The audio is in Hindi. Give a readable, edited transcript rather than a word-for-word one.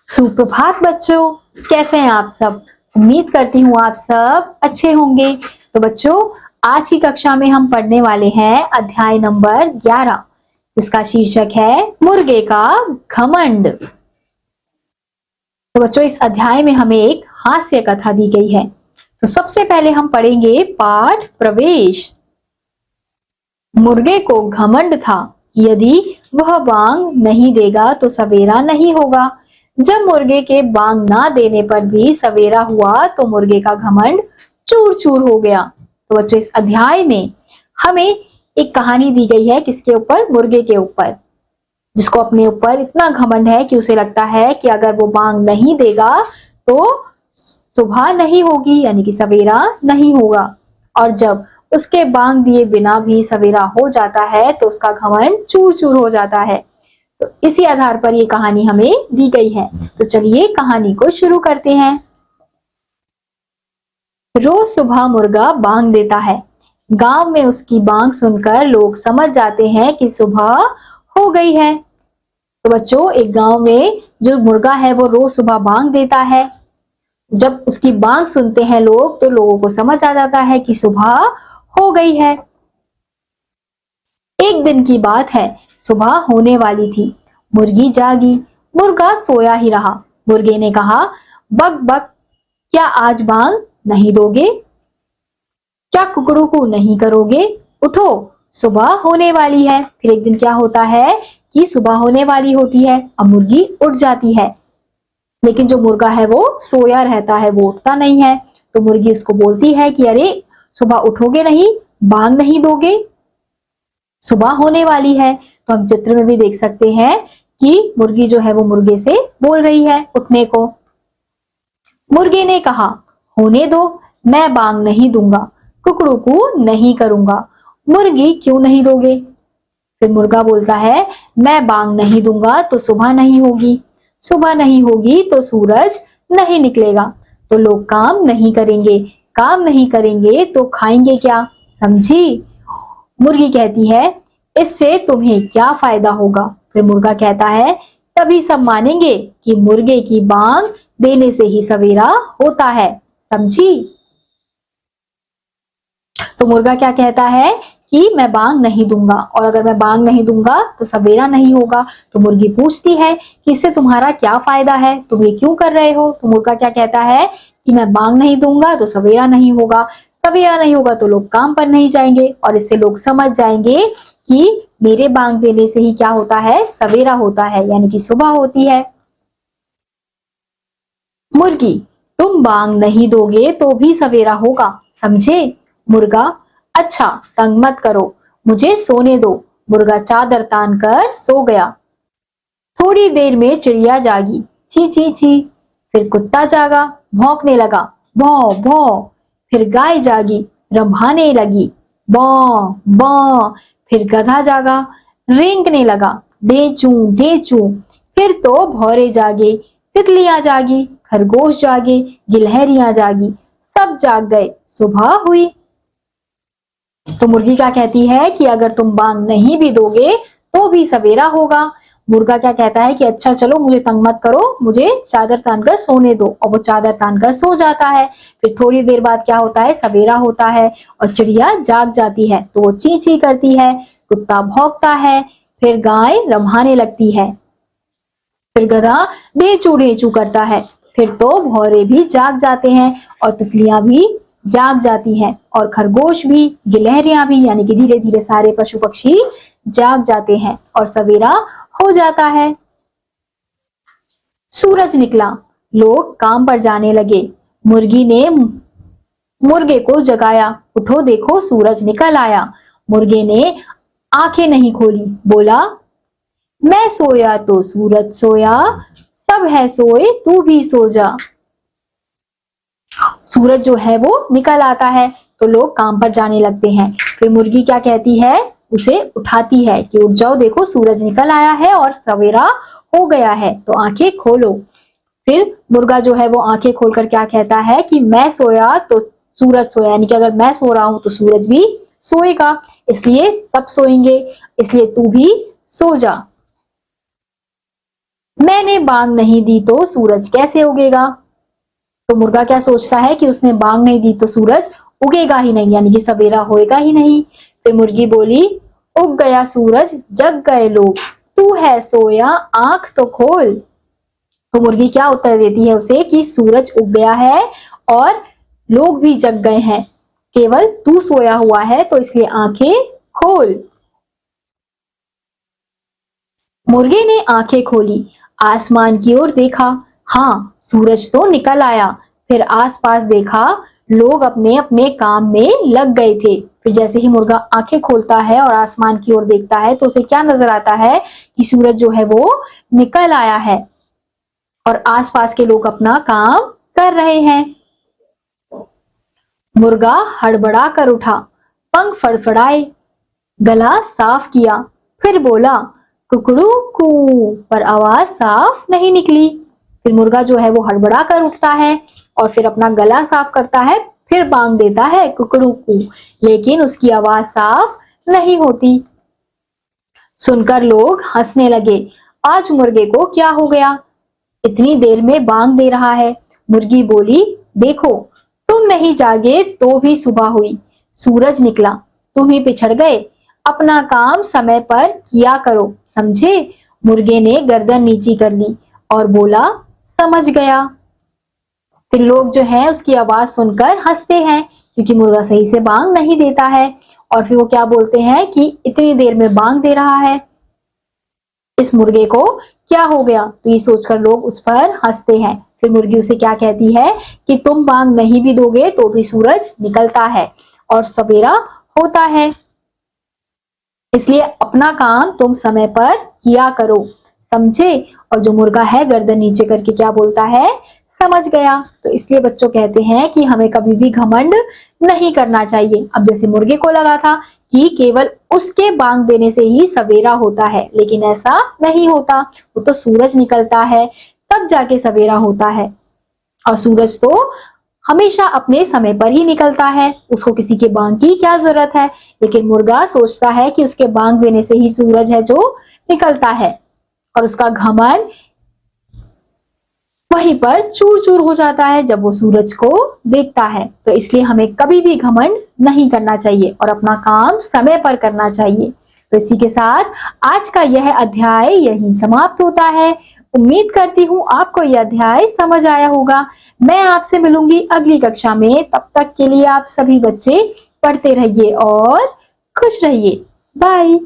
सुप्रभात बच्चों, कैसे हैं आप सब। उम्मीद करती हूँ आप सब अच्छे होंगे। तो बच्चों, आज की कक्षा में हम पढ़ने वाले हैं अध्याय नंबर 11, जिसका शीर्षक है मुर्गे का घमंड। तो बच्चों, इस अध्याय में हमें एक हास्य कथा दी गई है। तो सबसे पहले हम पढ़ेंगे पाठ प्रवेश। मुर्गे को घमंड था कि यदि वह बांग नहीं देगा तो सवेरा नहीं होगा। जब मुर्गे के बांग ना देने पर भी सवेरा हुआ तो मुर्गे का घमंड चूर चूर हो गया। तो बच्चों, इस अध्याय में हमें एक कहानी दी गई है, किसके ऊपर? मुर्गे के ऊपर, जिसको अपने ऊपर इतना घमंड है कि उसे लगता है कि अगर वो बांग नहीं देगा तो सुबह नहीं होगी, यानी कि सवेरा नहीं होगा। और जब उसके बांग दिए बिना भी सवेरा हो जाता है तो उसका घमंड चूर चूर हो जाता है। तो इसी आधार पर ये कहानी हमें दी गई है। तो चलिए कहानी को शुरू करते हैं। रोज सुबह मुर्गा बांग देता है। गांव में उसकी बांग सुनकर लोग समझ जाते हैं कि सुबह हो गई है। तो बच्चों, एक गांव में जो मुर्गा है वो रोज सुबह बांग देता है। जब उसकी बांग सुनते हैं लोग तो लोगों को समझ आ जाता है कि सुबह हो गई है। एक दिन की बात है, सुबह होने वाली थी। मुर्गी जागी, मुर्गा सोया ही रहा। मुर्गे ने कहा, बक बक, क्या आज बांग नहीं दोगे? क्या कुकड़ू को नहीं करोगे? उठो, सुबह होने वाली है। फिर एक दिन क्या होता है कि सुबह होने वाली होती है। अब मुर्गी उठ जाती है, लेकिन जो मुर्गा है वो सोया रहता है, वो उठता नहीं है। तो मुर्गी उसको बोलती है कि अरे, सुबह उठोगे नहीं, बांग नहीं दोगे, सुबह होने वाली है। तो हम चित्र में भी देख सकते हैं कि मुर्गी जो है वो मुर्गे से बोल रही है उठने को। मुर्गे ने कहा, होने दो, मैं बांग नहीं दूंगा, कुकड़ू को नहीं करूंगा। मुर्गी, क्यों नहीं दोगे? फिर मुर्गा बोलता है, मैं बांग नहीं दूंगा तो सुबह नहीं होगी, सुबह नहीं होगी तो सूरज नहीं निकलेगा, तो लोग काम नहीं करेंगे, काम नहीं करेंगे तो खाएंगे क्या? समझी? मुर्गी कहती है, इससे तुम्हें क्या फायदा होगा? फिर मुर्गा कहता है, तभी सब मानेंगे कि मुर्गे की बांग देने से ही सवेरा होता है। समझी? तो मुर्गा क्या कहता है कि मैं बांग नहीं दूंगा, और अगर मैं बांग नहीं दूंगा तो सवेरा नहीं होगा। तो मुर्गी पूछती है कि इससे तुम्हारा क्या फायदा है, तुम ये क्यों कर रहे हो? तो मुर्गा क्या कहता है कि मैं बांग नहीं दूंगा तो सवेरा नहीं होगा, सवेरा नहीं होगा तो लोग काम पर नहीं जाएंगे, और इससे लोग समझ जाएंगे कि मेरे बांग देने से ही क्या होता है? सवेरा होता है, यानी कि सुबह होती है। मुर्गी, तुम बांग नहीं दोगे तो भी सवेरा होगा, समझे? मुर्गा, अच्छा, तंग मत करो, मुझे सोने दो। मुर्गा चादर तान कर सो गया। थोड़ी देर में चिड़िया जागी, ची ची ची। फिर कुत्ता जागा, भौंकने लगा, भौ भौ। फिर गाय जागी, रंभाने लगी, बौ बौ। फिर गधा जागा, रेंकने लगा, ढेंचू ढेंचू। फिर तो भौरे जागे, तितलियां जागी, खरगोश जागे, गिलहरियां जागी, सब जाग गए, सुबह हुई। तो मुर्गी क्या कहती है कि अगर तुम बांग नहीं भी दोगे तो भी सवेरा होगा। मुर्गा क्या कहता है कि अच्छा चलो, मुझे तंग मत करो, मुझे चादर तानकर सोने दो, और वो चादर तानकर सो जाता है। फिर थोड़ी देर बाद क्या होता है? सवेरा होता है और चिड़िया जाग जाती है, तो वो ची ची करती है, कुत्ता भौंकता है, फिर गाय रम्हाने लगती है, फिर गधा ढेंचू ढेंचू करता है, फिर तो भौरे भी जाग जाते हैं और तितलियां भी जाग जाती हैं, और खरगोश भी, गिलहरियां भी, यानी कि धीरे धीरे सारे पशु पक्षी जाग जाते हैं और सवेरा हो जाता है। सूरज निकला, लोग काम पर जाने लगे। मुर्गी ने मुर्गे को जगाया, उठो देखो सूरज निकल आया। मुर्गे ने आंखें नहीं खोली, बोला, मैं सोया तो सूरज सोया, सब है सोए तू भी सो जा। सूरज जो है वो निकल आता है तो लोग काम पर जाने लगते हैं। फिर मुर्गी क्या कहती है? उसे उठाती है कि उठ जाओ, देखो सूरज निकल आया है और सवेरा हो गया है, तो आंखें खोलो। फिर मुर्गा जो है वो आंखें खोलकर क्या कहता है कि मैं सोया तो सूरज सोया, यानी कि अगर मैं सो रहा हूं तो सूरज भी सोएगा, इसलिए सब सोएंगे, इसलिए तू भी सो जा। मैंने बांग नहीं दी तो सूरज कैसे उगेगा? तो मुर्गा क्या सोचता है कि उसने बांग नहीं दी तो सूरज उगेगा ही नहीं, यानी कि सवेरा होएगा ही नहीं। फिर मुर्गी बोली, उग गया सूरज, जग गए लोग, तू है सोया, आंख तो खोल। तो मुर्गी क्या उत्तर देती है उसे कि सूरज उग गया है और लोग भी जग गए हैं, केवल तू सोया हुआ है, तो इसलिए आंखें खोल। मुर्गे ने आंखें खोली, आसमान की ओर देखा, हाँ सूरज तो निकल आया। फिर आसपास देखा, लोग अपने अपने काम में लग गए थे। फिर जैसे ही मुर्गा आंखें खोलता है और आसमान की ओर देखता है तो उसे क्या नजर आता है कि सूरज जो है वो निकल आया है और आसपास के लोग अपना काम कर रहे हैं। मुर्गा हड़बड़ा कर उठा, पंख फड़फड़ाए, गला साफ किया, फिर बोला कुकड़ू कू, पर आवाज साफ नहीं निकली। फिर मुर्गा जो है वो हड़बड़ा कर उठता है और फिर अपना गला साफ करता है, फिर बांग देता है कुकड़ू कू, लेकिन उसकी आवाज साफ नहीं होती। सुनकर लोग हंसने लगे, आज मुर्गे को क्या हो गया, इतनी देर में बांग दे रहा है। मुर्गी बोली, देखो तुम नहीं जागे तो भी सुबह हुई, सूरज निकला, तुम ही पिछड़ गए, अपना काम समय पर किया करो, समझे? मुर्गे ने गर्दन नीची कर ली और बोला, समझ गया। फिर लोग जो है उसकी आवाज सुनकर हंसते हैं क्योंकि मुर्गा सही से बांग नहीं देता है। और फिर वो क्या बोलते हैं कि इतनी देर में बांग दे रहा है, इस मुर्गे को क्या हो गया? तो ये सोचकर लोग उस पर हंसते हैं। फिर मुर्गी उसे क्या कहती है कि तुम बांग नहीं भी दोगे तो भी सूरज निकलता है और सवेरा होता है, इसलिए अपना काम तुम समय पर किया करो, समझे? और जो मुर्गा है गर्दन नीचे करके क्या बोलता है, समझ गया। तो इसलिए बच्चों कहते हैं कि हमें कभी भी घमंड नहीं करना चाहिए। अब जैसे मुर्गे को लगा था कि केवल उसके बांग देने से ही सवेरा होता है, लेकिन ऐसा नहीं होता, वो तो सूरज निकलता है तब जाके सवेरा होता है और सूरज तो हमेशा अपने समय पर ही निकलता है, उसको किसी के बांग की क्या जरूरत है। लेकिन मुर्गा सोचता है कि उसके बांग देने से ही सूरज है जो निकलता है और उसका घमंड वहीं पर चूर चूर हो जाता है जब वो सूरज को देखता है। तो इसलिए हमें कभी भी घमंड नहीं करना चाहिए और अपना काम समय पर करना चाहिए। तो इसी के साथ आज का यह अध्याय यहीं समाप्त होता है। उम्मीद करती हूँ आपको यह अध्याय समझ आया होगा। मैं आपसे मिलूंगी अगली कक्षा में, तब तक के लिए आप सभी बच्चे पढ़ते रहिए और खुश रहिए। बाय।